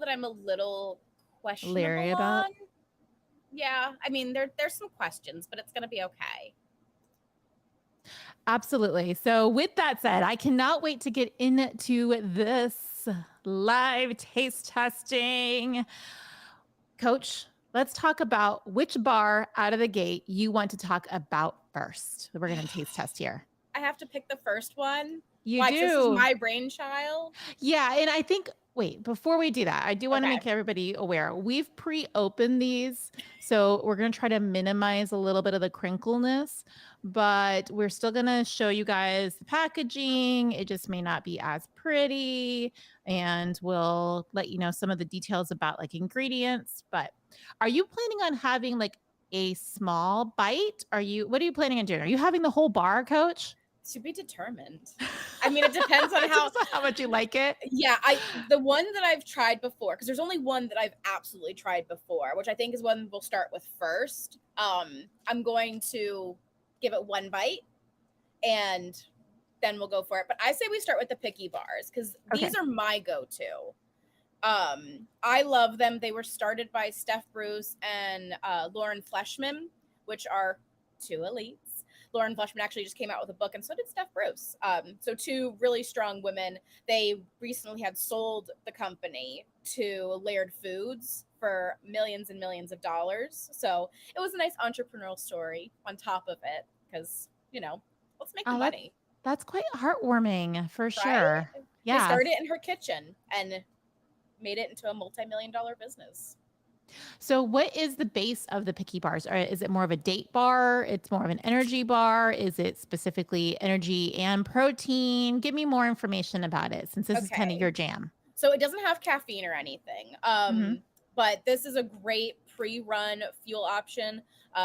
that I'm a little Leery questionable about. on. Yeah, I mean there's some questions, but it's gonna be okay. Absolutely. So, with that said, I cannot wait to get into this live taste testing. Coach, let's talk about which bar out of the gate you want to talk about first. We're going to taste test here. I have to pick the first one. You Why? 'Cause this is do. my brainchild. Yeah. And I think, wait, before we do that, I do want to Okay. make everybody aware we've pre opened these. So we're going to try to minimize a little bit of the crinkleness, but we're still going to show you guys the packaging. It just may not be as pretty. And we'll let you know some of the details about like ingredients. But are you planning on having like a small bite? What are you planning on doing? Are you having the whole bar, coach? To be determined. I mean, it depends on It how. depends on how much you like it. Yeah, the one that I've tried before, because there's only one that I've absolutely tried before, which I think is one we'll start with first. I'm going to give it one bite, and then we'll go for it. But I say we start with the picky bars because Okay. these are my go-to. I love them. They were started by Steph Bruce and Lauren Fleshman, which are two elites. Lauren Fleshman actually just came out with a book, and so did Steph Bruce. So two really strong women. They recently had sold the company to Laird Foods for millions and millions of dollars. So it was a nice entrepreneurial story on top of it, because let's make the Oh, money, that's quite heartwarming for right? sure. They Yeah. started it in her kitchen and made it into a multi-million-dollar business. So what is the base of the picky bars? Or is it more of a date bar? It's more of an energy bar? Is it specifically energy and protein? Give me more information about it since this is kind of Okay. your jam. So it doesn't have caffeine or anything. Mhm. But this is a great pre-run fuel option.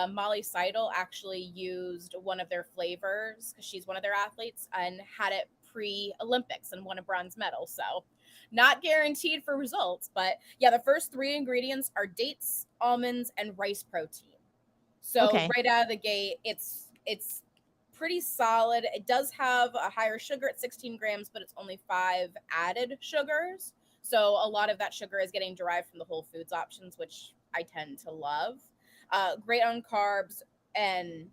Molly Seidel actually used one of their flavors because she's one of their athletes and had it pre-Olympics and won a bronze medal. So not guaranteed for results, but yeah, the first three ingredients are dates, almonds, and rice protein. So Okay. right out of the gate, it's pretty solid. It does have a higher sugar at 16 grams, but it's only 5 added sugars. So a lot of that sugar is getting derived from the whole foods options, which I tend to love. Great on carbs and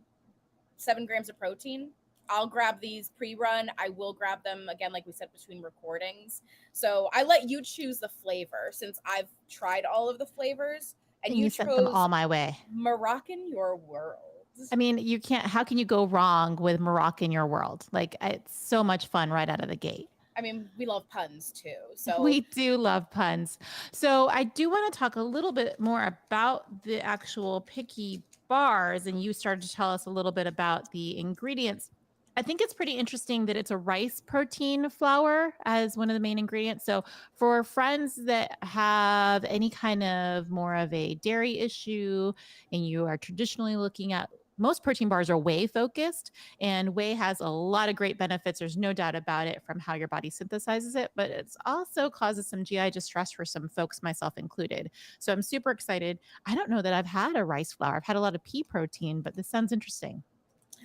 7 grams of protein. I'll grab these pre-run. I will grab them again, like we said, between recordings. So I let you choose the flavor since I've tried all of the flavors, and And you you sent them chose all my way. Moroccan Your World. I mean, how can you go wrong with Moroccan in your world? Like it's so much fun right out of the gate. I mean, we love puns too. So, We do love puns. So I do want to talk a little bit more about the actual picky bars. And you started to tell us a little bit about the ingredients. I think it's pretty interesting that it's a rice protein flour as one of the main ingredients. So for friends that have any kind of more of a dairy issue and you are traditionally looking at most protein bars are whey focused, and whey has a lot of great benefits. There's no doubt about it from how your body synthesizes it, but it's also causes some GI distress for some folks, myself included. So I'm super excited. I don't know that I've had a rice flour. I've had a lot of pea protein, but this sounds interesting.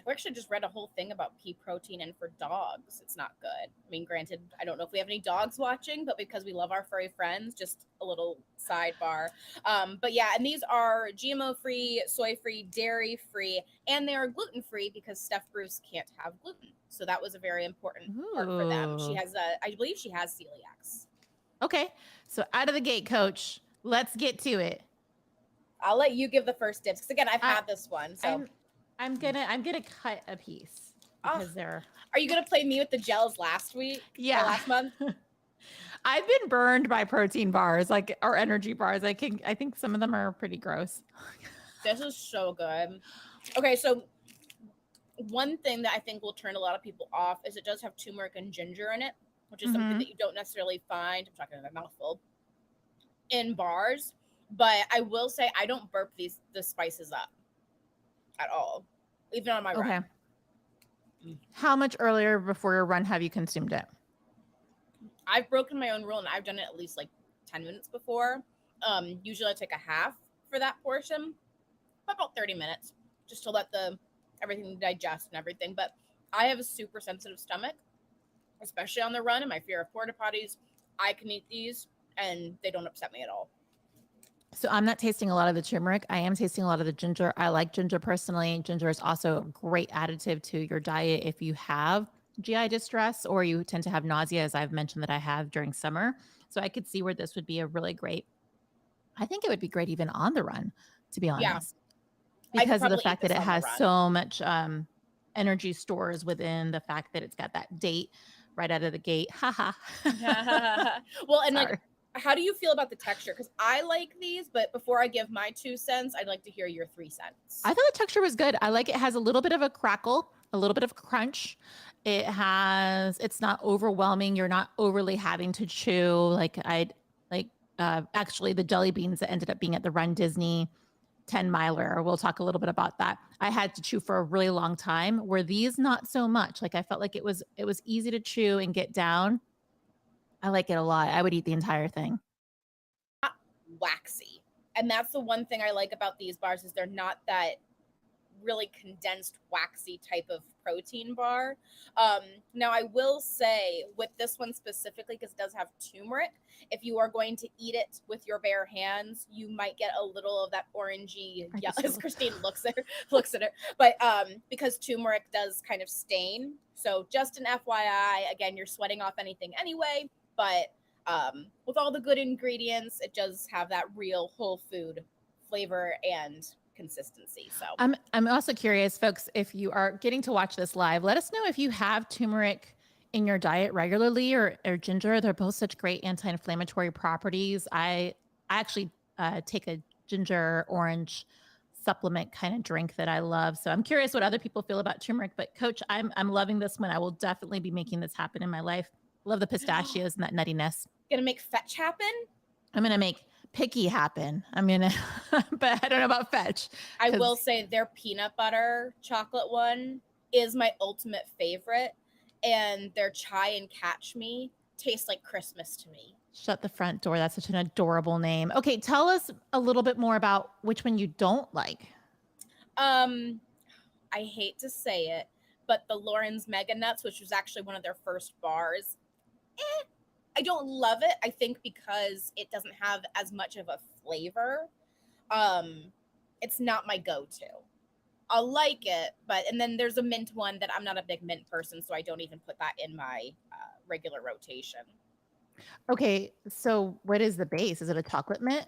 we actually just read a whole thing about pea protein, and for dogs, it's not good. I mean, granted, I don't know if we have any dogs watching, but because we love our furry friends, just a little sidebar. But yeah, and these are GMO free, soy free, dairy free, and they are gluten free because Steph Bruce can't have gluten. So that was a very important part for them. Ooh. I believe she has celiacs. Okay. So out of the gate, coach, let's get to it. I'll let you give the first dibs because again, I've I, had this one. So, I'm I'm gonna cut a piece oh, because they're are you gonna play me with the gels last week or yeah. last month? I've been burned by protein bars, like or energy bars. I think some of them are pretty gross. This is so good. Okay, so one thing that I think will turn a lot of people off is it does have turmeric and ginger in it, which is something Mhm. that you don't necessarily find. I'm talking in my mouthful in bars, but I will say I don't burp the spices up at all, even on my Okay. run. How much earlier before your run have you consumed it? I've broken my own rule and I've done it at least like 10 minutes before. Usually I take a half for that portion, about 30 minutes, just to let the everything digest and everything. But I have a super sensitive stomach, especially on the run and my fear of porta potties. I can eat these and they don't upset me at all. So I'm not tasting a lot of the turmeric. I am tasting a lot of the ginger. I like ginger personally. Ginger is also a great additive to your diet if you have GI distress or you tend to have nausea, as I've mentioned that I have during summer. So I could see where this would be a really great, I think it would be great even on the run, to be Yeah, honest, I could because of the probably eat fact that this it on the has run. so much energy stores within the fact that it's got that date right out of the gate. Haha. Well, and like, Sorry. how do you feel about the texture? Because I like these, but before I give my 2 cents, I'd like to hear your 3 cents. I thought the texture was good. I like it has a little bit of a crackle, a little bit of crunch. It's not overwhelming. You're not overly having to chew. Like I'd like actually the jelly beans that ended up being at the Run Disney 10 miler. We'll talk a little bit about that. I had to chew for a really long time, where these not so much. Like I felt like it was easy to chew and get down. I like it a lot. I would eat the entire thing. Waxy. And that's the one thing I like about these bars is they're not that really condensed waxy type of protein bar. Now I will say with this one specifically, because it does have turmeric, if you are going to eat it with your bare hands, you might get a little of that orangey yellow. As Christine looks at her, but because turmeric does kind of stain. So just an FYI, again, you're sweating off anything anyway, but with all the good ingredients, it does have that real whole food flavor and consistency. So I'm also curious, folks, if you are getting to watch this live, let us know if you have turmeric in your diet regularly or ginger. They're both such great anti-inflammatory properties. I actually take a ginger orange supplement kind of drink that I love. So I'm curious what other people feel about turmeric. But Coach, I'm loving this one. I will definitely be making this happen in my life. Love the pistachios and that nuttiness. Gonna make fetch happen? I'm gonna make picky happen. I'm gonna, but I don't know about fetch. I will say their peanut butter chocolate one is my ultimate favorite, and their chai and catch me tastes like Christmas to me. Shut the front door. That's such an adorable name. Okay, tell us a little bit more about which one you don't like. I hate to say it, but the Lauren's Mega Nuts, which was actually one of their first bars, I don't love it. I think because it doesn't have as much of a flavor. It's not my go-to. I'll like it, and then there's a mint one that I'm not a big mint person, so I don't even put that in my regular rotation. Okay, so what is the base? Is it a chocolate mint?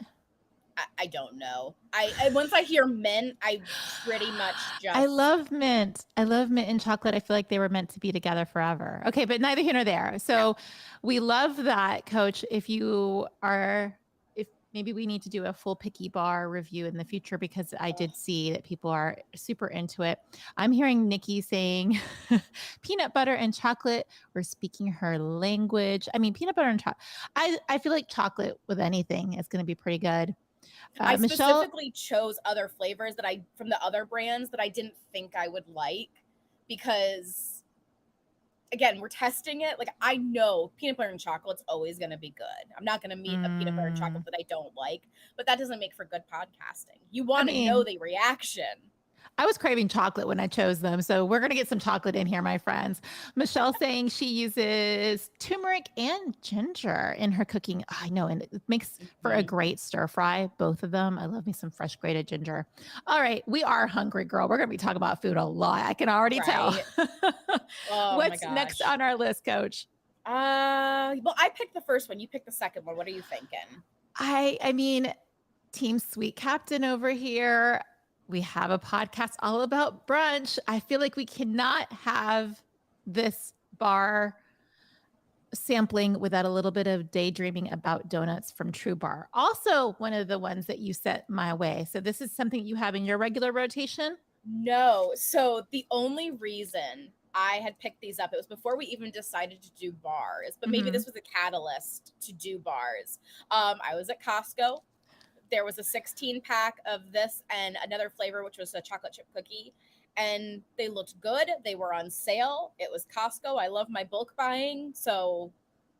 I don't know. I once I hear mint, I pretty much just. I love mint. I love mint and chocolate. I feel like they were meant to be together forever. Okay, but neither here nor there. So we love that, Coach. If maybe we need to do a full picky bar review in the future, because I did see that people are super into it. I'm hearing Nikki saying peanut butter and chocolate. We're speaking her language. I mean, peanut butter and chocolate. I feel like chocolate with anything is going to be pretty good. I Michelle, specifically chose other flavors from the other brands that I didn't think I would like, because again, we're testing it. Like, I know peanut butter and chocolate's always going to be good. I'm not going to meet a peanut butter and chocolate that I don't like, but that doesn't make for good podcasting. You want to know the reaction. I was craving chocolate when I chose them. So we're going to get some chocolate in here, my friends. Michelle saying she uses turmeric and ginger in her cooking. I know, and it makes for a great stir fry, both of them. I love me some fresh grated ginger. All right, we are hungry, girl. We're going to be talking about food a lot. I can already tell. What's next on our list, Coach? Well, I picked the first one. You picked the second one. What are you thinking? I mean, Team Sweet Captain over here. We have a podcast all about brunch. I feel like we cannot have this bar sampling without a little bit of daydreaming about donuts from True Bar. Also, one of the ones that you sent my way. So this is something you have in your regular rotation? No. So the only reason I had picked these up, it was before we even decided to do bars, but maybe this was a catalyst to do bars. I was at Costco. There was a 16 pack of this and another flavor, which was a chocolate chip cookie, and they looked good. They were on sale. It was Costco. I love my bulk buying, so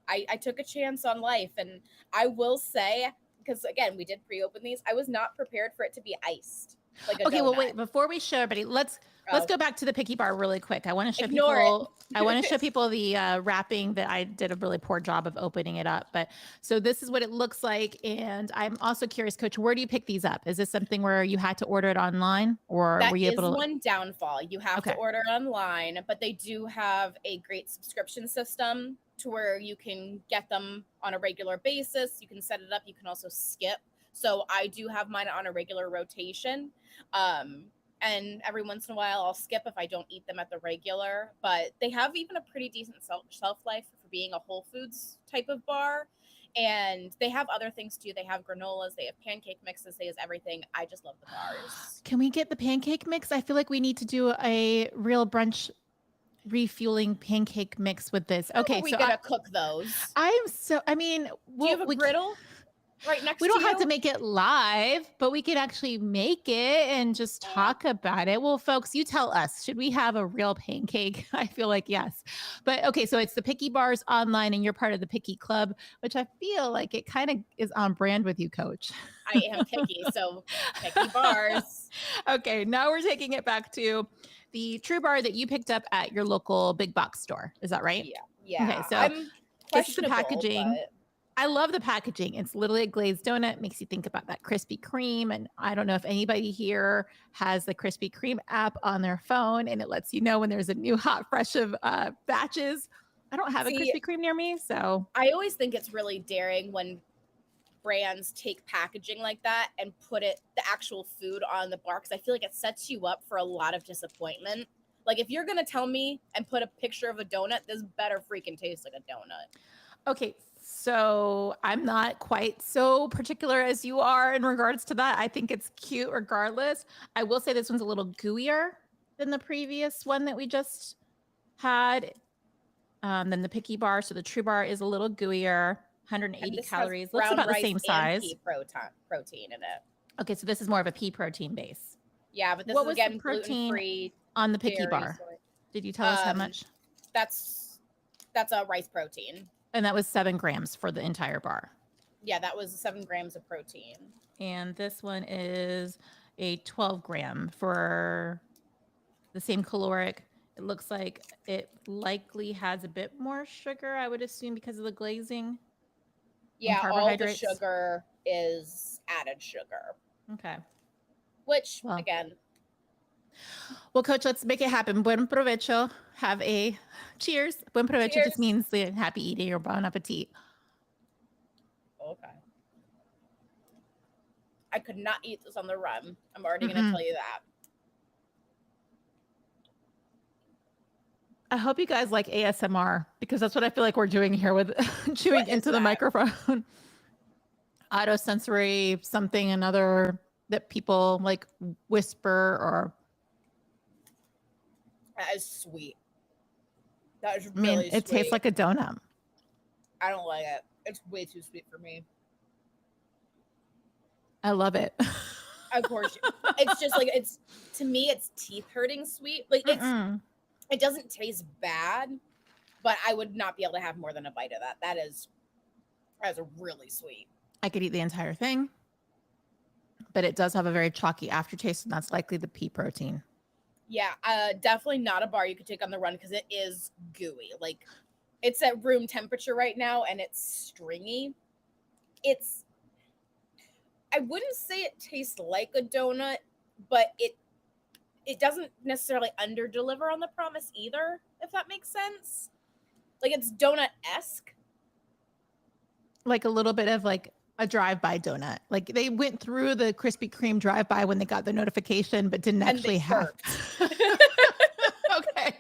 I took a chance on life. And I will say, because again, we did pre-open these, I was not prepared for it to be iced. like a Okay, well, donut. wait, before we show everybody, let's Oh, go back to the picky bar really quick. I want to show ignore it. people I want to show people the wrapping that I did a really poor job of opening it up. But so this is what it looks like. And I'm also curious, Coach, where do you pick these up? Is this something where you had to order it online or That were you is able to? one downfall. You have to Okay. order it online, but they do have a great subscription system to where you can get them on a regular basis. You can set it up. You can also skip. So I do have mine on a regular rotation. Um, and every once in a while I'll skip if I don't eat them at the regular, but they have even a pretty decent shelf life for being a Whole Foods type of bar. And they have other things too. They have granolas, they have pancake mixes, they have everything. I just love the bars. Can we get the pancake mix? I feel like we need to do a real brunch refueling pancake mix with this. How Okay, are we so gonna cook those? I mean, Do you well, have a griddle right next we to don't you? have to make it live, but we could actually make it and just talk about it. Well, folks, you tell us, should we have a real pancake? I feel like yes. But okay, so it's the Picky Bars online and you're part of the Picky Club, which I feel like it kind of is on brand with you, Coach. I am picky, so picky bars. Okay, now we're taking it back to the True Bar that you picked up at your local big box store. Is that right? Yeah. Okay, so I'm this is the questionable, packaging. but I love the packaging. It's literally a glazed donut. Makes you think about that Krispy Kreme. And I don't know if anybody here has the Krispy Kreme app on their phone and it lets you know when there's a new hot fresh of batches. I don't have a see, Krispy Kreme near me, so I always think it's really daring when brands take packaging like that and put the actual food on the bar, because I feel like it sets you up for a lot of disappointment. Like if you're gonna tell me and put a picture of a donut, this better freaking taste like a donut. okay. So I'm not quite so particular as you are in regards to that. I think it's cute regardless. I will say this one's a little gooier than the previous one that we just had. Than the Picky Bar. So the True Bar is a little gooier, 180 calories. Looks about the same size. Pea protein in it. Okay, so this is more of a pea protein base. Yeah, but this What is was the again protein gluten-free on the Picky dairy Bar? soy. Did you tell us how much? That's a rice protein. And that was 7 grams for the entire bar. Yeah, that was 7 grams of protein. And this one is a 12 gram for the same caloric. It looks like it likely has a bit more sugar, I would assume, because of the glazing. Yeah, all the carbohydrates. sugar is added sugar. Okay. Which, Well. again, Well, Coach, let's make it happen. Buen provecho. Have a cheers. Buen provecho Cheers. just means happy eating or bon appetit. okay. I could not eat this on the run. I'm already going to tell you that. I hope you guys like ASMR because that's what I feel like we're doing here with chewing into the microphone. Autosensory something another that people like whisper or. That is sweet. That is really sweet. It tastes like a donut. I don't like it. It's way too sweet for me. I love it. Of course. It's just like, to me, it's teeth hurting sweet. Like it doesn't taste bad, but I would not be able to have more than a bite of that. That is really sweet. I could eat the entire thing, but it does have a very chalky aftertaste, and that's likely the pea protein. Yeah, definitely not a bar you could take on the run because it is gooey. Like, it's at room temperature right now, and it's stringy. I wouldn't say it tastes like a donut, but it doesn't necessarily under-deliver on the promise either, if that makes sense. Like, it's donut-esque. Like a little bit of like a drive-by donut. Like they went through the Krispy Kreme drive-by when they got the notification, but didn't actually have. Okay.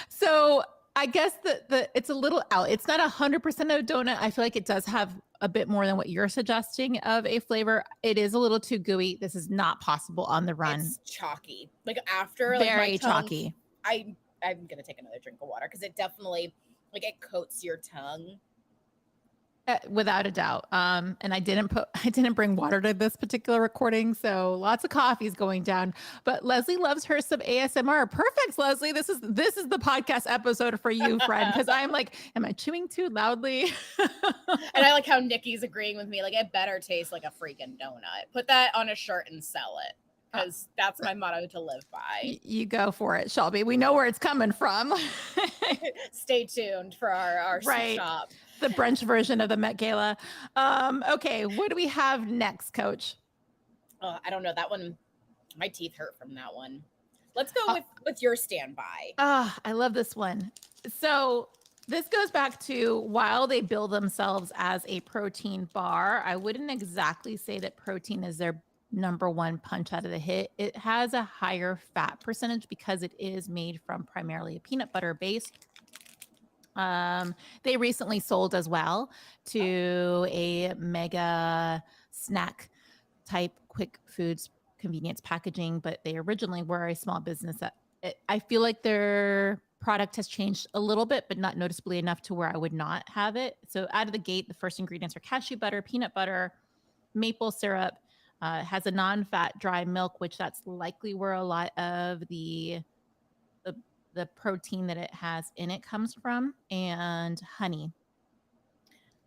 So I guess the it's a little out. It's not 100% a donut. I feel like it does have a bit more than what you're suggesting of a flavor. It is a little too gooey. This is not possible on the run. It's chalky. Like after very my tongue, chalky. I'm gonna take another drink of water because it definitely it coats your tongue. Without a doubt. And I didn't bring water to this particular recording, so lots of coffee's going down. But Leslie loves her some ASMR. Perfect, Leslie. This is the podcast episode for you, friend. Because I'm like, am I chewing too loudly? And I like how Nikki's agreeing with me. Like, it better taste like a freaking donut. Put that on a shirt and sell it, because that's my motto to live by. You go for it, Shelby. We know where it's coming from. Stay tuned for our Right. shop. The brunch version of the Met Gala. Okay, what do we have next, Coach? I don't know. That one, my teeth hurt from that one. Let's go with your standby. I love this one. So this goes back to while they bill themselves as a protein bar, I wouldn't exactly say that protein is their number one punch out of the hit. It has a higher fat percentage because it is made from primarily a peanut butter base. They recently sold as well to a mega snack type quick foods convenience packaging, but they originally were a small business. I feel like their product has changed a little bit, but not noticeably enough to where I would not have it. So out of the gate, the first ingredients are cashew butter, peanut butter, maple syrup. Has a non-fat dry milk, which that's likely where a lot of the protein that it has in it comes from, and honey.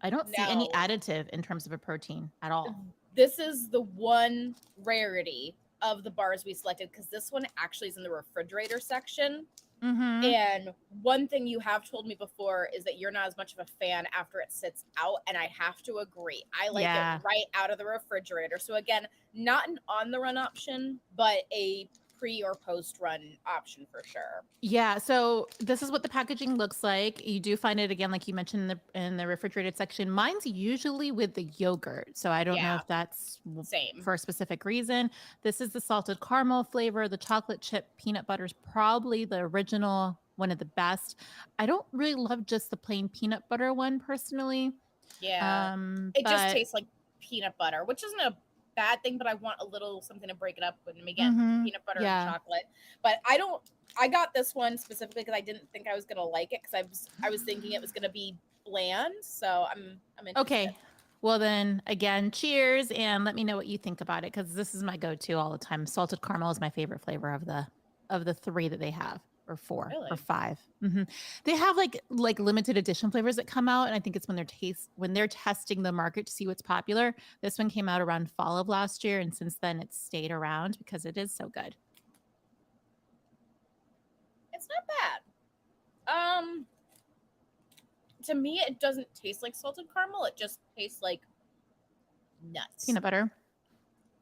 I don't see any additive in terms of a protein at all. This is the one rarity of the bars we selected, because this one actually is in the refrigerator section. Mm-hmm. And one thing you have told me before is that you're not as much of a fan after it sits out, and I have to agree. I like it right out of the refrigerator. So again, not an on the run option, but a pre or post run option for sure. Yeah, so this is what the packaging looks like. You do find it again, like you mentioned, in the refrigerated section. Mine's usually with the yogurt, so I don't know if that's same for a specific reason. This is the salted caramel flavor. The chocolate chip peanut butter is probably the original, one of the best. I don't really love just the plain peanut butter one personally. Yeah, it just tastes like peanut butter, which isn't a bad thing, but I want a little something to break it up with. And again, peanut butter and chocolate. But I got this one specifically because I didn't think I was gonna like it, because I was thinking it was gonna be bland. So I'm interested. Okay. Well then, again, cheers, and let me know what you think about it, because this is my go-to all the time. Salted caramel is my favorite flavor of the three that they have, or four, or five. Mm-hmm. They have like limited edition flavors that come out, and I think it's when they're testing the market to see what's popular. This one came out around fall of last year, and since then it's stayed around because it is so good. It's not bad. To me, it doesn't taste like salted caramel. It just tastes like nuts. Peanut butter.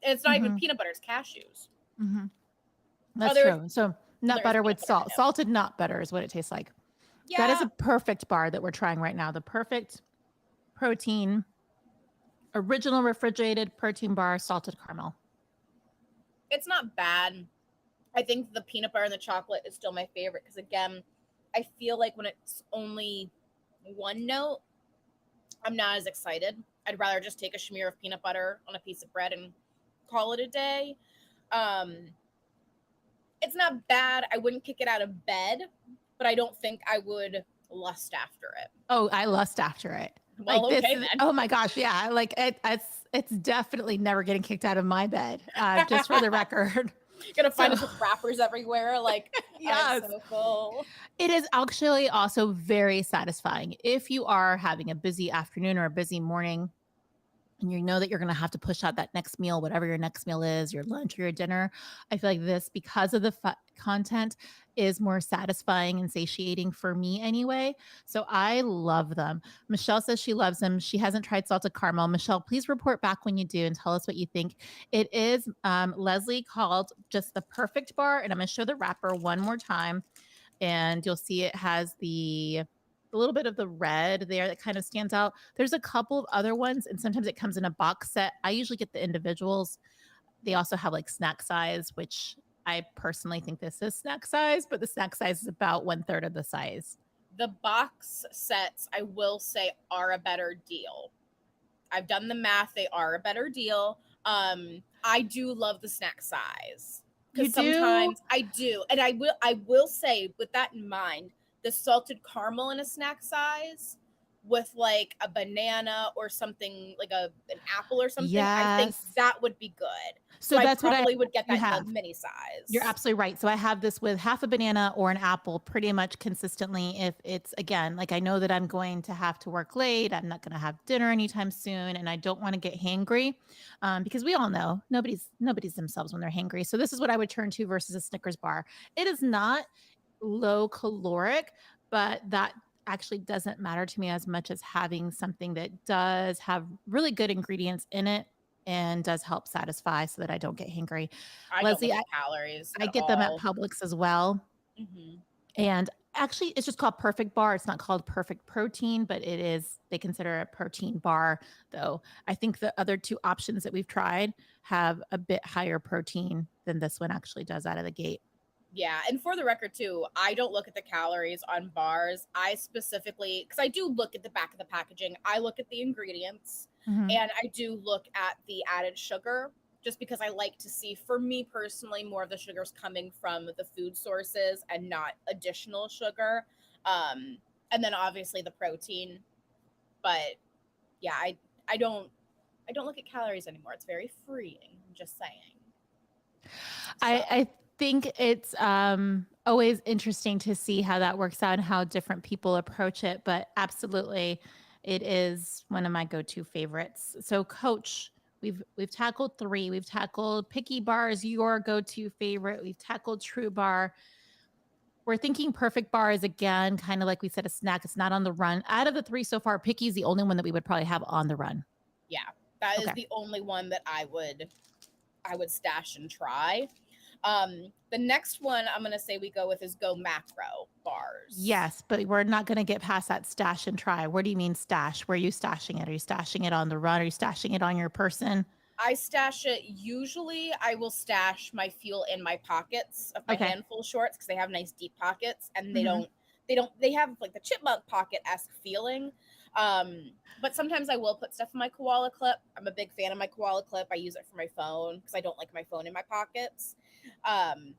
It's not even peanut butter. It's cashews. Mm-hmm. That's true. So nut butter with salt. Salted nut butter is what it tastes like. Yeah. That is a perfect bar that we're trying right now. The perfect protein, original refrigerated protein bar, salted caramel. It's not bad. I think the peanut butter and the chocolate is still my favorite, because again, I feel like when it's only one note, I'm not as excited. I'd rather just take a smear of peanut butter on a piece of bread and call it a day. It's not bad. I wouldn't kick it out of bed, but I don't think I would lust after it. Oh, I lust after it. Well, like okay, then. Oh my gosh, yeah. Like it's definitely never getting kicked out of my bed. Just for the record. You're gonna find us with wrappers everywhere. Like, yes. So cool. It is actually also very satisfying if you are having a busy afternoon or a busy morning, and you know that you're going to have to push out that next meal, whatever your next meal is, your lunch or your dinner. I feel like this, because of the content, is more satisfying and satiating for me anyway. So I love them. Michelle says she loves them. She hasn't tried salted caramel. Michelle, please report back when you do and tell us what you think. It is Leslie called just the perfect bar. And I'm going to show the wrapper one more time. And you'll see it has a little bit of the red there that kind of stands out. There's a couple of other ones, and sometimes it comes in a box set. I usually get the individuals. They also have like snack size, which I personally think this is snack size, but the snack size is about 1/3 of the size. The box sets, I will say, are a better deal. I've done the math. They are a better deal. I do love the snack size. You sometimes I do. And I will say, with that in mind, the salted caramel in a snack size with like a banana or something like an apple or something, I think Yes. that would be good. So So I that's what probably would get you that in the have. mini You're size. absolutely right. So I have this with half a banana or an apple pretty much consistently. If it's again, like I know that I'm going to have to work late, I'm not going to have dinner anytime soon, and I don't want to get hangry, because we all know nobody's themselves when they're hangry. So this is what I would turn to versus a Snickers bar. It is not low caloric, but that actually doesn't matter to me as much as having something that does have really good ingredients in it and does help satisfy so that I don't get hangry. I don't Leslie, look at calories I at get them at all. Publix as well. Hmm. And actually, it's just called Perfect Bar. It's not called Perfect Protein, but they consider it a protein bar, though. I think the other two options that we've tried have a bit higher protein than this one actually does out of the gate. Yeah, and for the record too, I don't look at the calories on bars. I specifically, because I do look at the back of the packaging, I look at the ingredients, Mhm. and I do look at the added sugar just because I like to see, for me personally, more of the sugars coming from the food sources and not additional sugar. Um, and then obviously the protein. But yeah, I don't look at calories anymore. It's very freeing. I'm just saying. So I think it's always interesting to see how that works out and how different people approach it, but absolutely it is one of my go-to favorites. So Coach, we've tackled 3. We've tackled Picky Bar is your go-to favorite. We've tackled True Bar. We're thinking Perfect Bar is again kind of like we said a snack. It's not on the run. Out of the 3 so far, Picky is the only one that we would probably have on the run. yeah, that is Okay. the only one that I would stash and try. The next one I'm gonna say we go with is Go Macro bars. Yes, but we're not gonna get past that stash and try. What do you mean stash? Where are you stashing it? Are you stashing it on the run? Are you stashing it on your person? I stash it. Usually, I will stash my fuel in my pockets of my Okay. handful shorts because they have nice deep pockets, and Mhm. they have like the chipmunk pocket esque feeling. But sometimes I will put stuff in my koala clip. I'm a big fan of my koala clip. I use it for my phone because I don't like my phone in my pockets. Um,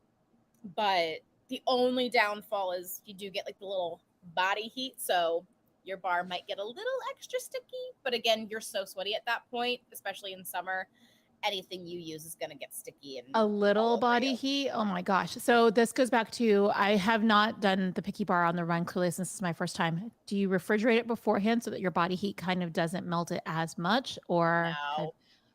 but the only downfall is you do get like the little body heat, so your bar might get a little extra sticky. But again, you're so sweaty at that point, especially in summer. Anything you use is going to get sticky and A all little over body you. heat? Oh my gosh. So this goes back to I have not done the Picky Bar on the run clearly since this is my first time. Do you refrigerate it beforehand so that your body heat kind of doesn't melt it as much or have No,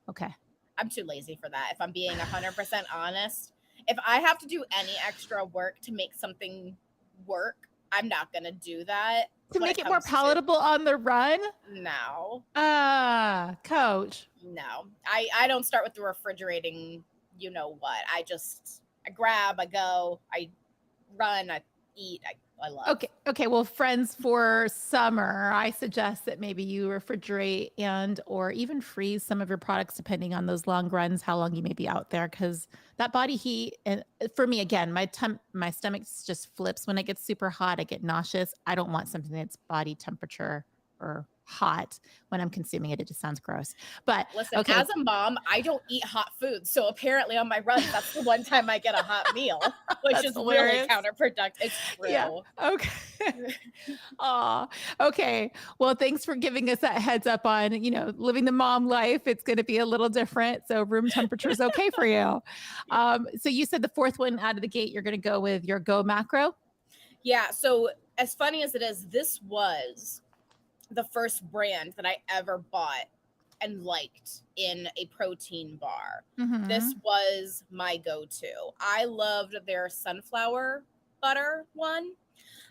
okay. I'm too lazy for that. If I'm being 100% honest, if I have to do any extra work to make something work, I'm not going to do that To when make it it more comes to palatable on the run? no. Coach. No, I don't start with the refrigerating. You know what? I grab, I go, I run, I eat. I love. Okay. Okay. Well, friends, for summer, I suggest that maybe you refrigerate and or even freeze some of your products depending on those long runs, how long you may be out there. Cause that body heat and for me, again, my stomach just flips when it gets super hot. I get nauseous. I don't want something that's body temperature or hot when I'm consuming it. It just sounds gross. But Listen, okay. as a mom, I don't eat hot food, so apparently on my runs, that's the one time I get a hot meal, which That's is really hilarious. counterproductive. It's Yeah. true. Okay. Aw, okay. Well, thanks for giving us that heads up on, living the mom life. It's going to be a little different. So room temperature is okay for you. So you said the fourth one out of the gate, you're going to go with your Go Macro. Yeah. So as funny as it is, this was the first brand that I ever bought and liked in a protein bar. This Hmm. was my go-to. I loved their sunflower butter one.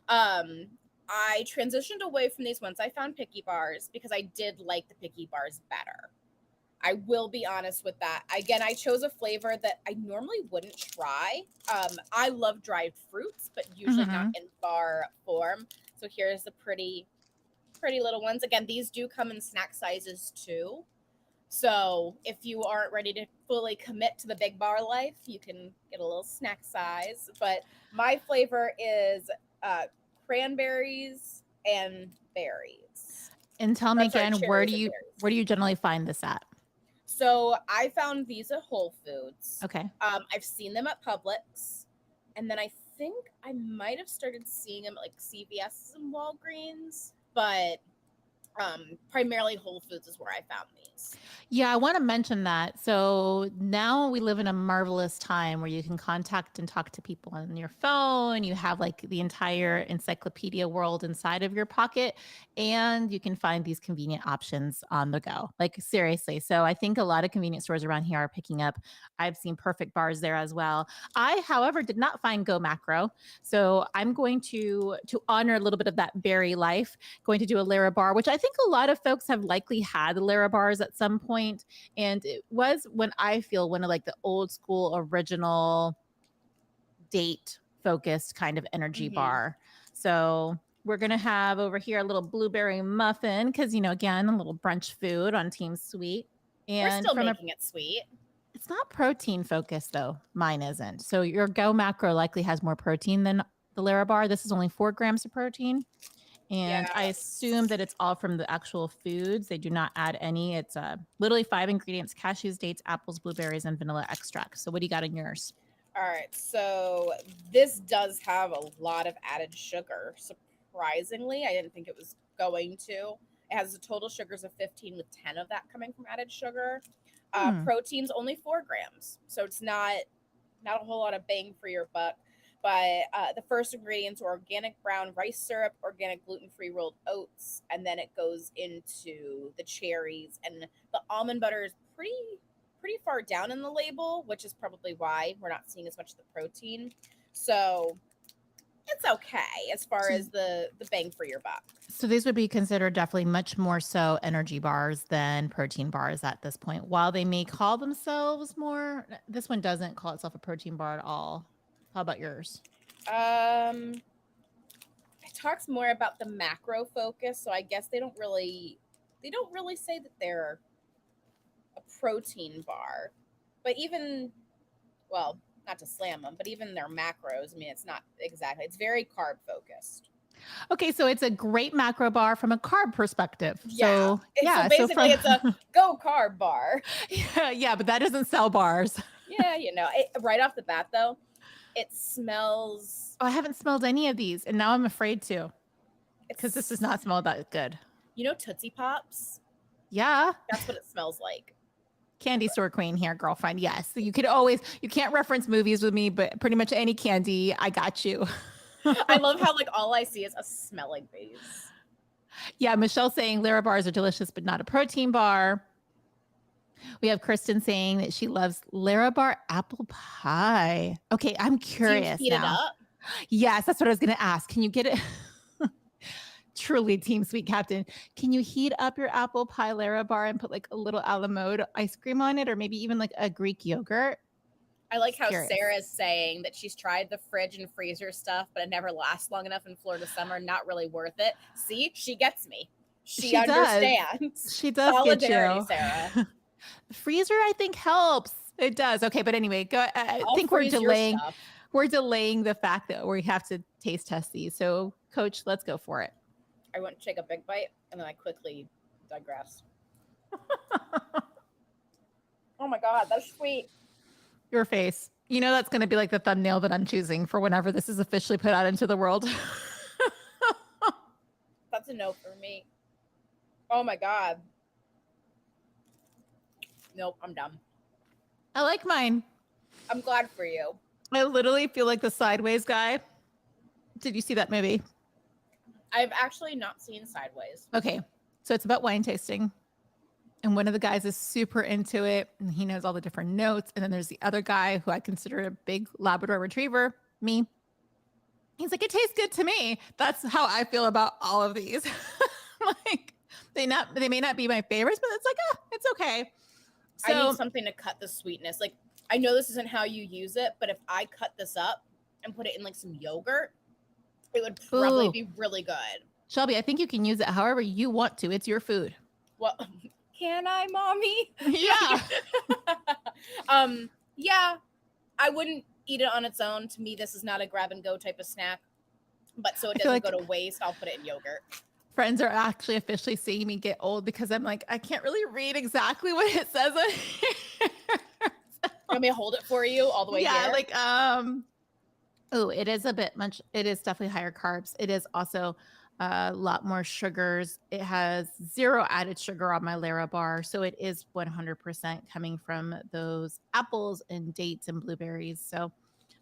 Um, I transitioned away from these once I found picky bars because I did like the picky bars better. I will be honest with that. Again, I chose a flavor that I normally wouldn't try. I love dried fruits, but usually not Hmm. in bar form. So here's the pretty little ones. Again, these do come in snack sizes too. So if you aren't ready to fully commit to the big bar life, you can get a little snack size. But my flavor is uh, cranberries and berries. And tell Or me I'm sorry, again, where do cherries and you berries. where do you generally find this at? So I found these at Whole Foods. Okay. I've seen them at Publix, and then I think I might have started seeing them at like CVS and Walgreens. But Primarily Whole Foods is where I found these. Yeah, I want to mention that. So now we live in a marvelous time where you can contact and talk to people on your phone. You have like the entire encyclopedia world inside of your pocket, and you can find these convenient options on the go. Like seriously. So I think a lot of convenience stores around here are picking up. I've seen Perfect Bars there as well. I, however, did not find Go Macro. So I'm going to honor a little bit of that berry life, going to do a Larabar, which I think a lot of folks have likely had Larabars at some point. And it was when I feel one of like the old school original date focused kind of energy bar. So we're going to have over here a little blueberry muffin because, again, a little brunch food on Team Sweet. And We're still making it sweet. It's not protein focused though. Mine isn't. So your Go Macro likely has more protein than the Larabar. This is only 4 grams of protein. And I assume that it's all from the actual foods. They do not add any. It's literally 5 ingredients: cashews, dates, apples, blueberries, and vanilla extract. So what do you got in yours? All right. So this does have a lot of added sugar. Surprisingly, I didn't think it was going to. It has a total sugars of 15 with 10 of that coming from added sugar. Protein's only 4 grams. So it's not a whole lot of bang for your buck. But the first ingredients are organic brown rice syrup, organic gluten-free rolled oats, and then it goes into the cherries. And the almond butter is pretty far down in the label, which is probably why we're not seeing as much of the protein. So it's okay as far as the bang for your buck. So these would be considered definitely much more so energy bars than protein bars at this point. While they may call themselves more, this one doesn't call itself a protein bar at all. How about yours? It talks more about the macro focus, so I guess they don't really say that they're a protein bar. But even, well, not to slam them, but even their macros, I mean, it's not exactly. It's very carb focused. Okay, so it's a great macro bar from a carb perspective. So basically it's a Go carb bar. Yeah, but that doesn't sell bars. Yeah, right off the bat though, it smells. Oh, I haven't smelled any of these, and now I'm afraid to, because this does not smell that good. Tootsie Pops? Yeah. That's what it smells like. Candy store queen here, girlfriend. Yes. So you can't reference movies with me, but pretty much any candy, I got you. I love how like all I see is a smelling base. Yeah, Michelle saying Larabars are delicious, but not a protein bar. We have Kristen saying that she loves Larabar apple pie. Okay, I'm curious. Do you heat it up? Yes, that's what I was going to ask. Can you get it? Truly, Team Sweet Captain. Can you heat up your apple pie Larabar and put like a little a la mode ice cream on it, or maybe even like a Greek yogurt? I like how Sarah's saying that she's tried the fridge and freezer stuff, but it never lasts long enough in Florida summer. Not really worth it. See, she gets me. She understands. She does Solidarity, get you. Sarah. The freezer, I think, helps. It does. Okay, but anyway, go. I think we're delaying. We're delaying the fact that we have to taste test these. So, Coach, let's go for it. I went to take a big bite, and then I quickly digressed. Oh my God, that's sweet. Your face. That's going to be like the thumbnail that I'm choosing for whenever this is officially put out into the world. That's a no for me. Oh my God. Nope, I'm done. I like mine. I'm glad for you. I literally feel like the Sideways guy. Did you see that movie? I've actually not seen Sideways. Okay. So it's about wine tasting. And one of the guys is super into it, and he knows all the different notes. And then there's the other guy who I consider a big Labrador retriever, me. He's like, it tastes good to me. That's how I feel about all of these. Like they may not be my favorites, but it's like, it's okay. So, I need something to cut the sweetness. Like, I know this isn't how you use it, but if I cut this up and put it in like some yogurt, it would probably be really good. Shelby, I think you can use it however you want to. It's your food. Well, can I, mommy? Yeah. Yeah, I wouldn't eat it on its own. To me, this is not a grab and go type of snack. But so it doesn't go to waste, I'll put it in yogurt. Friends are actually officially seeing me get old because I'm like, I can't really read exactly what it says on here. Want me to hold it for you all the way here? Yeah, like, it is a bit much. It is definitely higher carbs. It is also a lot more sugars. It has zero added sugar on my Lara bar. So it is 100% coming from those apples and dates and blueberries. So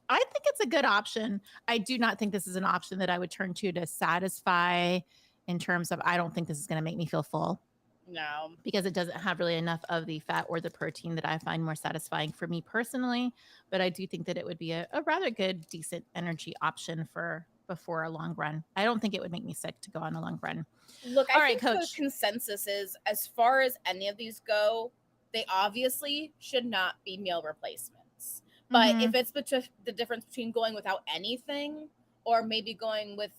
I think it's a good option. I do not think this is an option that I would turn to satisfy in terms of I don't think this is going to make me feel full No. because it doesn't have really enough of the fat or the protein that I find more satisfying for me personally. But I do think that it would be a rather good, decent energy option for before a long run. I don't think it would make me sick to go on a long run. Look, All I right, think the coach. consensus is as far as any of these go, they obviously should not be meal replacements. But Mhm. if it's the difference between going without anything or maybe going with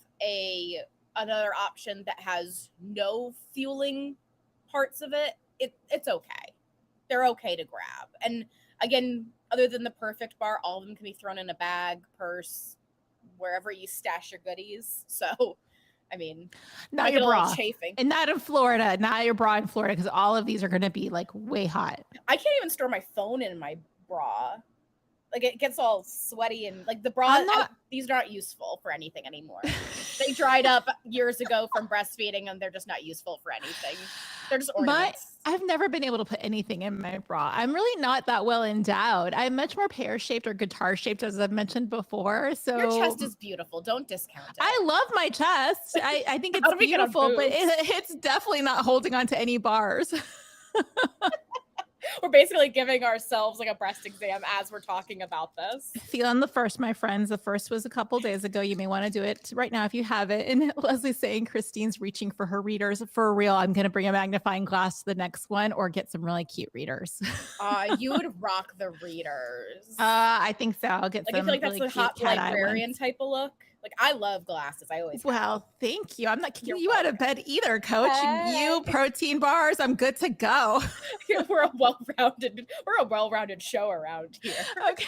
another option that has no fueling parts of it, it's okay. They're okay to grab. And again, other than the perfect bar, all of them can be thrown in a bag, purse, wherever you stash your goodies. So, I mean, Not might your get a little bra. chafing. And not in Florida, not your bra in Florida, because all of these are going to be like way hot. I can't even store my phone in my bra. Like it gets all sweaty and like the bra. I'm not. These are not useful for anything anymore. They dried up years ago from breastfeeding, and they're just not useful for anything. They're just ornaments. I've never been able to put anything in my bra. I'm really not that well endowed. I'm much more pear shaped or guitar shaped, as I've mentioned before. So Your chest is beautiful. Don't discount it. I love my chest. I think it's How do we get on beautiful, but boobs? it's definitely not holding on to any bars. We're basically giving ourselves like a breast exam as we're talking about this. Feeling the first, my friends. The first was a couple days ago. You may want to do it right now if you have it. And Leslie's saying Christine's reaching for her readers. For real, I'm going to bring a magnifying glass to the next one or get some really cute readers. You would rock the readers. I think so. I'll get like some I feel like really that's the cute hot cat librarian type of look. Like I love glasses. I always Well, thank you. I'm not kicking You're you out of bed either, coach. Hey. You protein bars, I'm good to go. we're a well-rounded show around here. Okay.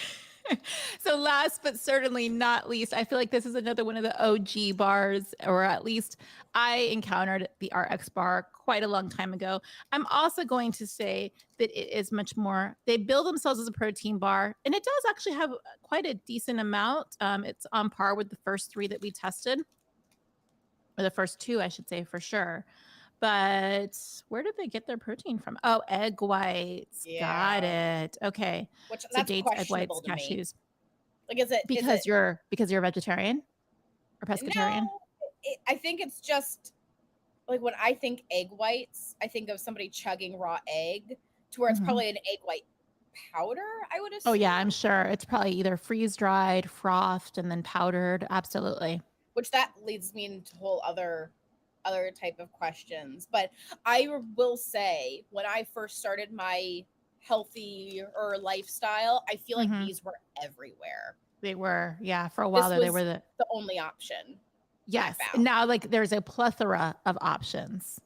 So last but certainly not least, I feel like this is another one of the OG bars, or at least I encountered the RX bar quite a long time ago. I'm also going to say that it is much more, they bill themselves as a protein bar, and it does actually have quite a decent amount. It's on par with the first three that we tested, or the first two, I should say, for sure. But where did they get their protein from? Oh, egg whites. Yeah. Got it. Okay. Which So that's dates, egg whites, questionable to me. cashews. Like, is it Because you're a vegetarian or pescatarian? No, I think it's just like when I think egg whites, I think of somebody chugging raw egg to where it's Mhm. probably an egg white powder, I would assume. Oh yeah, I'm sure it's probably either freeze dried, frothed, and then powdered. Absolutely. Which that leads me into whole other type of questions. But I will say when I first started my healthy or lifestyle, I feel like Mhm. these were everywhere. They were, yeah, for a while This there, they was were the the only option. yes. found. Now like there's a plethora of options.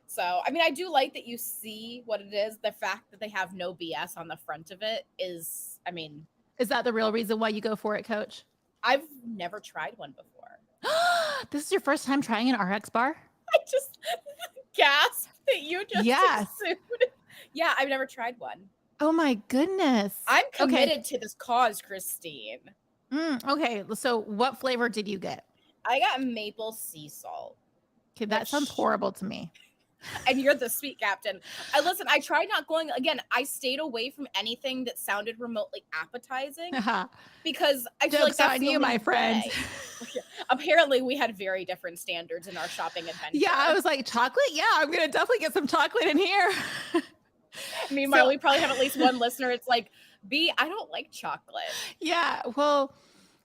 So, I mean, I do like that you see what it is. The fact that they have no BS on the front of it is, I mean, Is that the real reason why you go for it, coach? I've never tried one before. This is your first time trying an RX bar? I just gasped that you just Yes. assumed. Yeah, I've never tried one. Oh my goodness. I'm committed to this cause, Christine. Okay, so what flavor did you get? I got maple sea salt. Okay, that sounds horrible to me. And you're the sweet captain. I tried not going again. I stayed away from anything that sounded remotely appetizing because I feel like Joke's that's on the you, only my friend. way. Apparently, we had very different standards in our shopping adventure. Yeah, I was like, chocolate? Yeah, I'm gonna definitely get some chocolate in here. Meanwhile, we probably have at least one listener. It's like, B, I don't like chocolate. Yeah, well,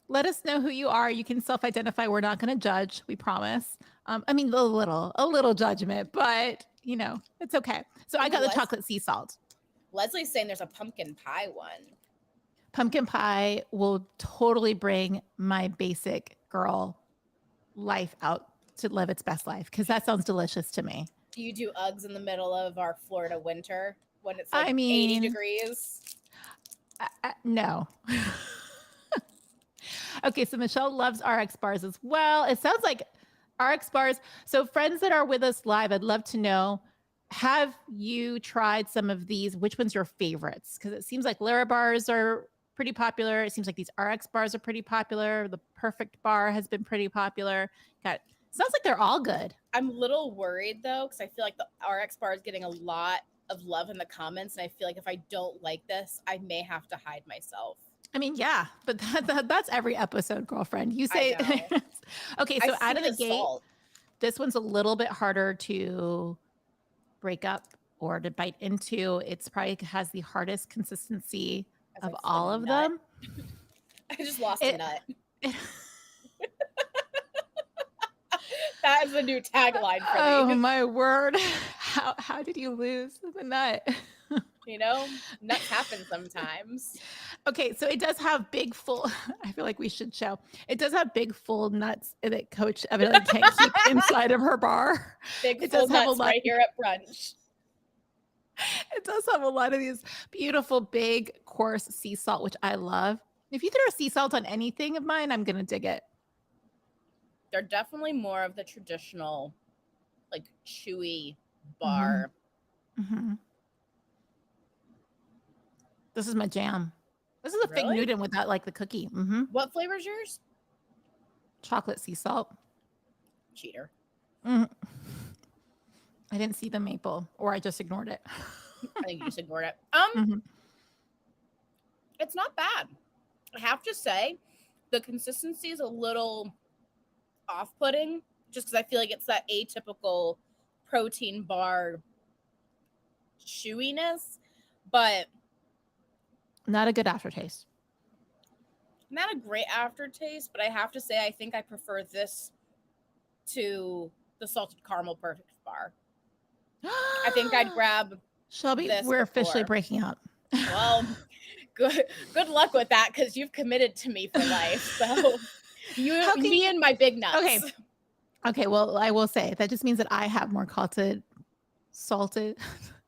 let us know who you are. You can self-identify. We're not going to judge. We promise. I mean, a little judgment, but you know, it's okay. So I got the chocolate sea salt. Leslie's saying there's a pumpkin pie one. Pumpkin pie will totally bring my basic girl life out to live its best life because that sounds delicious to me. Do you do Uggs in the middle of our Florida winter when it's like 80 degrees? No. Okay, so Michelle loves RX bars as well. It sounds like RX bars. So friends that are with us live, I'd love to know, have you tried some of these? Which one's your favorites? Because it seems like Lara bars are pretty popular. It seems like these RX bars are pretty popular. The Perfect bar has been pretty popular. Got Sounds like they're all good. I'm a little worried though, because I feel like the RX bar is getting a lot of love in the comments, and I feel like if I don't like this, I may have to hide myself. I mean, yeah, but that's every episode, girlfriend. You I say, know. okay, I so see out of the the gate, salt. this one's a little bit harder to break up or to bite into. It's probably has the hardest consistency As of I said, all of nut. them. I just lost a It, nut. it That is the new tagline for oh these. my word. How did you lose the nut? You know, nuts happen sometimes. Okay, so it does have big full I feel like we should show. It does have big full nuts that Coach evidently can't keep inside of her bar. Big It full does have a nuts lot right here at brunch. it does have a lot of these beautiful big coarse sea salt, which I love. If you throw sea salt on anything of mine, I'm gonna dig it. They're definitely more of the traditional, like chewy Mhm. bar. Mm-hmm. This is my jam. This is a fig Really? Newton without like the cookie. Mm-hmm. What flavor's yours? Chocolate sea salt. Cheater. Mm. I didn't see the maple, or I just ignored it. I think you just ignored it. Mhm. It's not bad. I have to say, the consistency is a little off-putting, just because I feel like it's that atypical protein bar chewiness, but Not a good aftertaste. not a great aftertaste. But I have to say, I think I prefer this to the salted caramel perfect bar. I think I'd grab. Shelby, this we're officially before. breaking up. Well, good luck with that, because you've committed to me for life. So me and my big nuts. Okay. Okay, well, I will say that just means that I have more salted,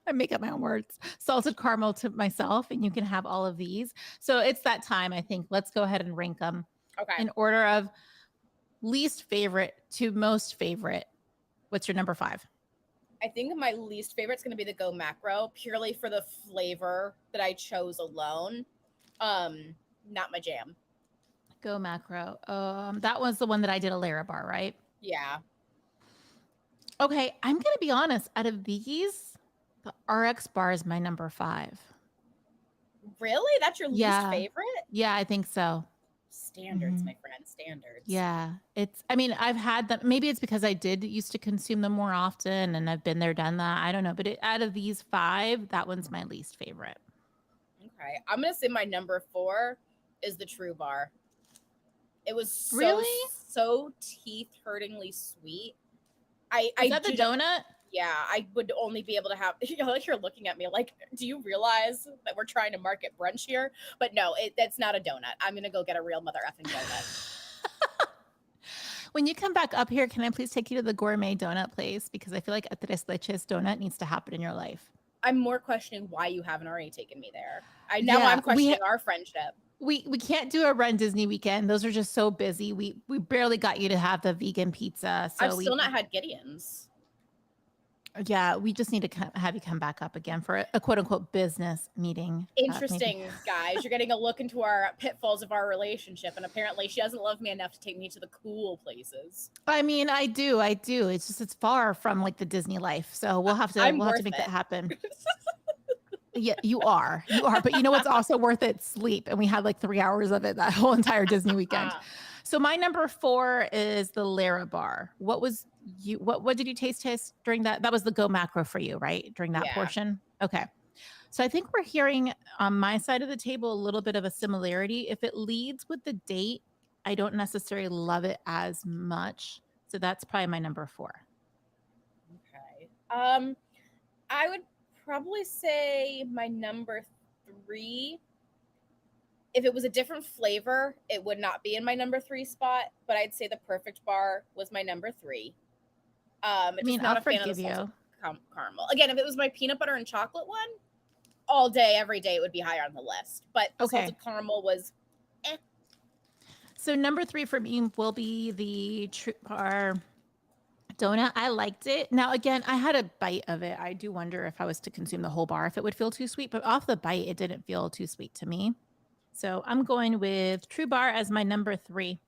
I make up my own words, salted caramel to myself, and you can have all of these. So it's that time, I think. Let's go ahead and rank them Okay. in order of least favorite to most favorite. What's your number 5? I think my least favorite is going to be the Go Macro, purely for the flavor that I chose alone. Not my jam. Go Macro. That was the one that I did a Larabar, right? Yeah. Okay, I'm going to be honest. Out of these, the RX bar is my number 5. Really? That's your least Yeah. favorite? Yeah, I think so. Standards, Mhm. my friend. Standards. Yeah, I mean, I've had them. Maybe it's because I did used to consume them more often and I've been there, done that. I don't know. But out of these 5, that one's my least favorite. Okay. I'm going to say my number 4 is the True Bar. It was so teeth-hurtingly sweet. Is that the donut? Yeah, I would only be able to have. You're looking at me like, do you realize that we're trying to market brunch here? But no, that's not a donut. I'm gonna go get a real mother effing donut. When you come back up here, can I please take you to the gourmet donut place? Because I feel like a Tres Leches donut needs to happen in your life. I'm more questioning why you haven't already taken me there. I'm questioning our friendship. We can't do a Run Disney weekend. Those are just so busy. We barely got you to have the vegan pizza. So I've still not had Gideon's. Yeah, we just need to have you come back up again for a quote unquote business meeting. Interesting, guys. You're getting a look into our pitfalls of our relationship, and apparently she doesn't love me enough to take me to the cool places. I mean, I do. It's just it's far from like the Disney life, so we'll have to make that happen. Yeah, you are. But you know what's also worth it? Sleep, and we had like 3 hours of it that whole entire Disney weekend. So my number 4 is the Larabar. What did you taste during that? That was the Go Macro for you, right? During that portion? Okay. So I think we're hearing on my side of the table a little bit of a similarity. If it leads with the date, I don't necessarily love it as much. So that's probably my number 4. Okay. I would probably say my number 3. If it was a different flavor, it would not be in my number 3 spot, but I'd say the Perfect Bar was my number 3. I mean, I'll forgive you. Caramel. Again, if it was my peanut butter and chocolate one, all day, every day, it would be higher on the list. But the salted caramel was So number 3 for me will be the True Bar donut. I liked it. Now, again, I had a bite of it. I do wonder if I was to consume the whole bar, if it would feel too sweet. But off the bite, it didn't feel too sweet to me. So I'm going with True Bar as my number 3.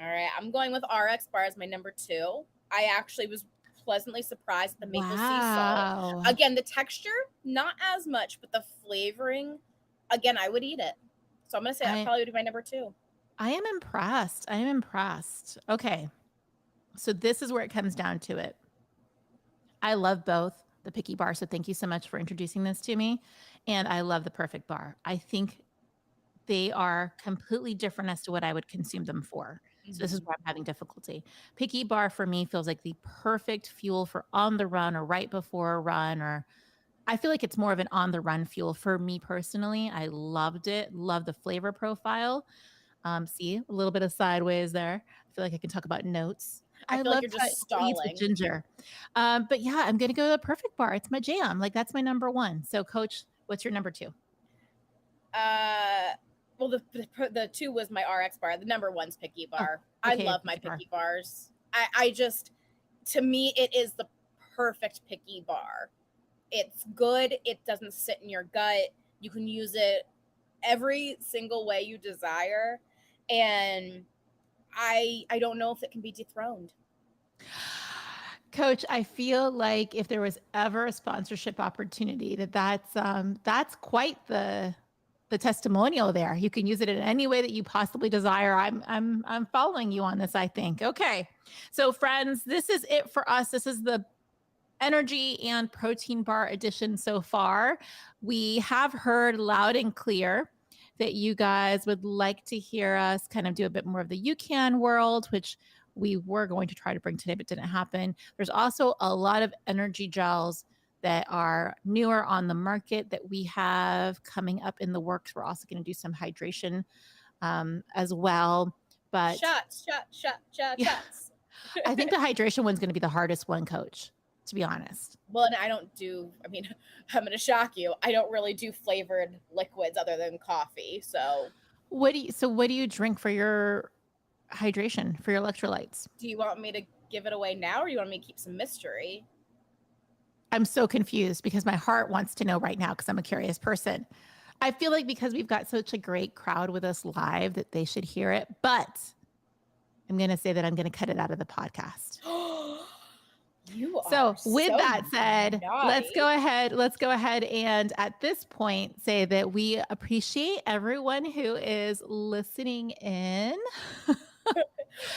All right, I'm going with RX bar as my number 2. I actually was pleasantly surprised at the maple sea salt. Wow. Again, the texture, not as much, but the flavoring, again, I would eat it. So I'm gonna say that I probably would be my number 2. I am impressed. I am impressed. Okay. So this is where it comes down to it. I love both the Picky Bar, so thank you so much for introducing this to me. And I love the Perfect Bar. I think they are completely different as to what I would consume them for. So this is Mm-hmm. where I'm having difficulty. Picky Bar for me feels like the perfect fuel for on the run or right before a run, or I feel like it's more of an on the run fuel for me personally. I loved it. Love the flavor profile. See, a little bit of sideways there. I feel like I can talk about notes. I I feel like love you're how just it leads with stalling. ginger. But yeah, I'm gonna go to the Perfect Bar. It's my jam. Like that's my number one. So, Coach, what's your number two? Uh, well, the 2 was my RX bar. The number 1's Picky Oh, Bar. I okay, love my Picky Bar. Picky Bars. I just, to me, it is the perfect Picky Bar. It's good. It doesn't sit in your gut. You can use it every single way you desire, and I don't know if it can be dethroned. Coach, I feel like if there was ever a sponsorship opportunity, that's quite the testimonial there. You can use it in any way that you possibly desire. I'm following you on this, I think. Okay. So friends, this is it for us. This is the energy and protein bar edition so far. We have heard loud and clear that you guys would like to hear us kind of do a bit more of the UCAN world, which we were going to try to bring today, but didn't happen. There's also a lot of energy gels that are newer on the market that we have coming up in the works. We're also going to do some hydration as well. But Shots, yeah, shots. I think the hydration one's going to be the hardest one, Coach, to be honest. Well, and I don't do, I mean, I'm going to shock you. I don't really do flavored liquids other than coffee. So, What do you drink for your hydration, for your electrolytes? do you want me to give it away now or do you want me to keep some mystery? I'm so confused because my heart wants to know right now because I'm a curious person. I feel like because we've got such a great crowd with us live that they should hear it, but I'm going to say that I'm going to cut it out of the podcast. You are So, with so that said, let's naughty. go ahead. Let's go ahead and at this point say that we appreciate everyone who is listening in.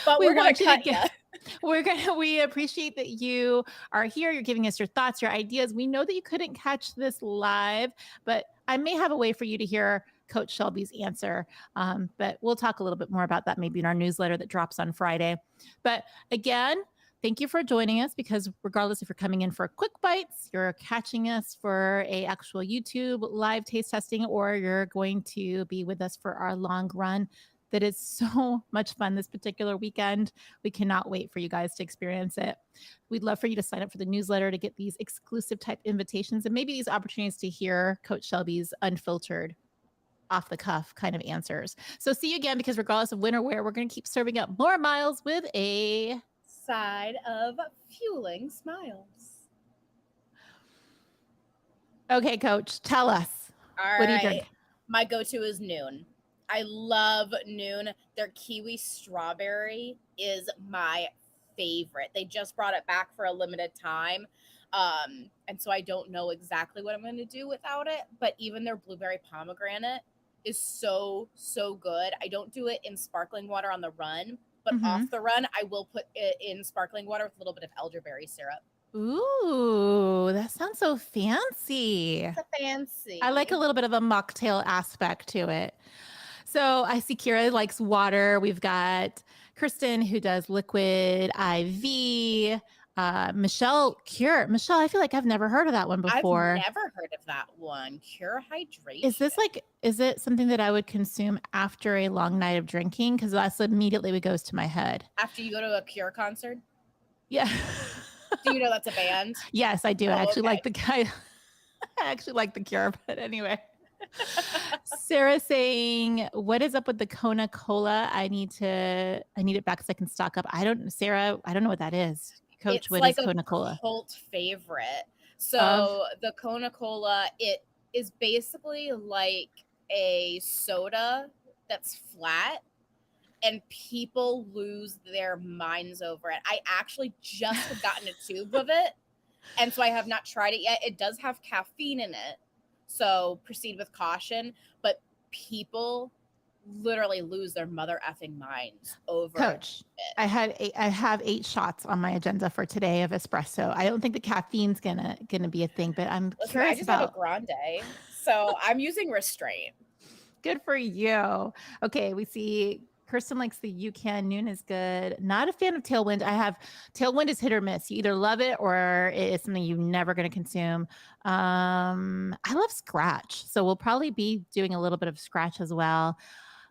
But We we're going want to you to cut you. get we appreciate that you are here. You're giving us your thoughts, your ideas. We know that you couldn't catch this live, but I may have a way for you to hear Coach Shelby's answer. But we'll talk a little bit more about that maybe in our newsletter that drops on Friday. But again, thank you for joining us because regardless if you're coming in for quick bites, you're catching us for a actual YouTube live taste testing, or you're going to be with us for our long run that is so much fun this particular weekend. We cannot wait for you guys to experience it. We'd love for you to sign up for the newsletter to get these exclusive type invitations and maybe these opportunities to hear Coach Shelby's unfiltered, off the cuff kind of answers. So see you again because regardless of when or where, we're going to keep serving up more miles with a Side of fueling smiles. Okay, Coach, tell us. All What do you right. drink? My go to is Noon. I love Noon. Their kiwi strawberry is my favorite. They just brought it back for a limited time. And so I don't know exactly what I'm going to do without it, but even their blueberry pomegranate is so, so good. I don't do it in sparkling water on the run, but Mm-hmm. off the run, I will put it in sparkling water with a little bit of elderberry syrup. Ooh, that sounds so fancy. It's a I like a fancy. little bit of a mocktail aspect to it. So I see Kira likes water. We've got Kristen who does liquid IV. Michelle Cure. Michelle, I feel like I've never heard of that one I've before. never heard of that one. Cure Is hydration. this like, is it something that I would consume after a long night of drinking? Because that's immediately what goes to my head. After you go to a Cure concert? Yeah. Do you know that's a band? Yes, I do. I Oh, actually okay. like the guy. I actually like the Cure, but anyway. Sarah saying, "What is up with the Kona Cola? I need it back so I can stock up." Sarah, I don't know what that is. Coach, It's what like is a Kona Cola? cult favorite. Of So the Kona Cola, it is basically like a soda that's flat, and people lose their minds over it. I actually just have gotten a tube of it, and so I have not tried it yet. It does have caffeine in it, so proceed with caution. But people literally lose their mother effing minds over Coach, it. I have 8 shots on my agenda for today of espresso. I don't think the caffeine's gonna be a thing, but I'm Listen, I curious just have a about. grande, so I'm using restraint. Good for you. Okay, we see Kirsten likes the UCAN. Noon is good. Not a fan of Tailwind. I have Tailwind is hit or miss. You either love it or it is something you're never going to consume. I love Scratch, so we'll probably be doing a little bit of Scratch as well.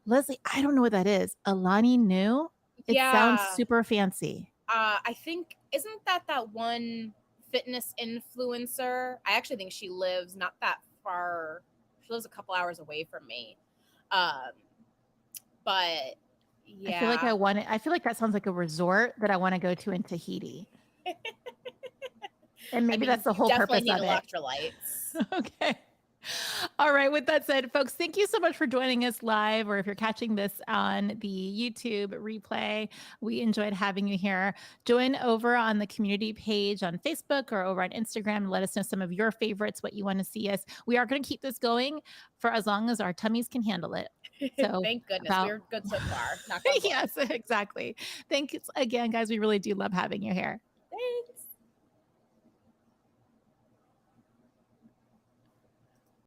Leslie, I don't know what that is. Alani New. It sounds Yeah, super fancy. I think isn't that one fitness influencer? I actually think she lives not that far. She lives a couple hours away from me. Um, but I feel like I yeah, want it. I feel like that sounds like a resort that I want to go to in Tahiti. And I maybe mean, that's the you whole definitely purpose need of it. electrolytes. Okay. All right. With that said, folks, thank you so much for joining us live, or if you're catching this on the YouTube replay, we enjoyed having you here. Join over on the community page on Facebook or over on Instagram. Let us know some of your favorites, what you want to see us. We are going to keep this going for as long as our tummies can handle it. So, Thank goodness about we're good so far. Knock on wood. yes, exactly. Thanks again, guys. We really do love having you here.